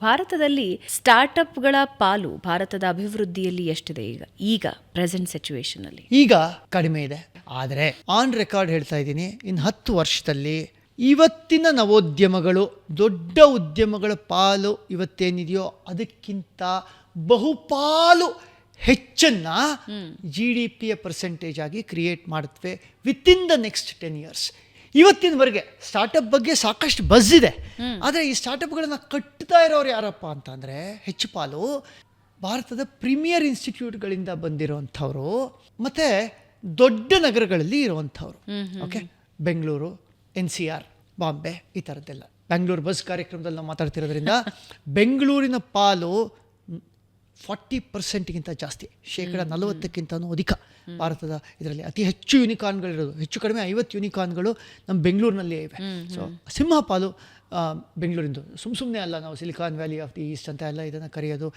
ಭಾರತದಲ್ಲಿ ಸ್ಟಾರ್ಟ್ಅಪ್ಗಳ ಪಾಲು ಭಾರತದ ಅಭಿವೃದ್ಧಿಯಲ್ಲಿ ಎಷ್ಟಿದೆ ಈಗ ಪ್ರೆಸೆಂಟ್ ಸಿಚುವೇಶನ್ ಅಲ್ಲಿ? ಈಗ ಕಡಿಮೆ ಇದೆ. ಆದರೆ ಆನ್ ರೆಕಾರ್ಡ್ ಹೇಳ್ತಾ ಇದ್ದೀನಿ, ಇನ್ನು 10 ವರ್ಷದಲ್ಲಿ ಇವತ್ತಿನ ನವೋದ್ಯಮಗಳು, ದೊಡ್ಡ ಉದ್ಯಮಗಳ ಪಾಲು ಇವತ್ತೇನಿದೆಯೋ ಅದಕ್ಕಿಂತ ಬಹುಪಾಲು ಹೆಚ್ಚನ್ನ GDP ಪರ್ಸೆಂಟೇಜ್ ಆಗಿ ಕ್ರಿಯೇಟ್ ಮಾಡುತ್ತವೆ ವಿತಿನ್ ದ ನೆಕ್ಸ್ಟ್ 10 years. ಇವತ್ತಿನವರೆಗೆ ಸ್ಟಾರ್ಟಪ್ ಬಗ್ಗೆ ಸಾಕಷ್ಟು ಬಜ್ ಇದೆ, ಆದರೆ ಈ ಸ್ಟಾರ್ಟಪ್ಗಳನ್ನು ಕಟ್ತಾ ಇರೋರು ಯಾರಪ್ಪ ಅಂತಂದರೆ ಹೆಚ್ಚು ಪಾಲು ಭಾರತದ ಪ್ರೀಮಿಯರ್ ಇನ್ಸ್ಟಿಟ್ಯೂಟ್ಗಳಿಂದ ಬಂದಿರೋವಂಥವ್ರು ಮತ್ತು ದೊಡ್ಡ ನಗರಗಳಲ್ಲಿ ಇರುವಂಥವ್ರು. ಓಕೆ, ಬೆಂಗಳೂರು, NCR, ಬಾಂಬೆ, ಈ ಥರದ್ದೆಲ್ಲ. ಬೆಂಗಳೂರು ಬಸ್ ಕಾರ್ಯಕ್ರಮದಲ್ಲಿ ನಾವು ಮಾತಾಡ್ತಿರೋದ್ರಿಂದ ಬೆಂಗಳೂರಿನ ಪಾಲು 40%ಗಿಂತ ಜಾಸ್ತಿ, 40%ಕ್ಕಿಂತನೂ ಅಧಿಕ ಭಾರತದ ಇದರಲ್ಲಿ ಅತಿ ಹೆಚ್ಚು ಯೂನಿಕಾರ್ನ್ಗಳಿರೋದು. ಹೆಚ್ಚು ಕಡಿಮೆ 50 ಯೂನಿಕಾರ್ನ್ಗಳು ನಮ್ಮ ಬೆಂಗಳೂರಿನಲ್ಲೇ ಇವೆ. ಸೊ ಸಿಂಹ ಪಾಲು ಬೆಂಗಳೂರಿಂದು. ಸುಮ್ಮನೆ ಅಲ್ಲ ನಾವು silicon valley of the East ಅಂತ ಎಲ್ಲ ಇದನ್ನು ಕರೆಯೋದು.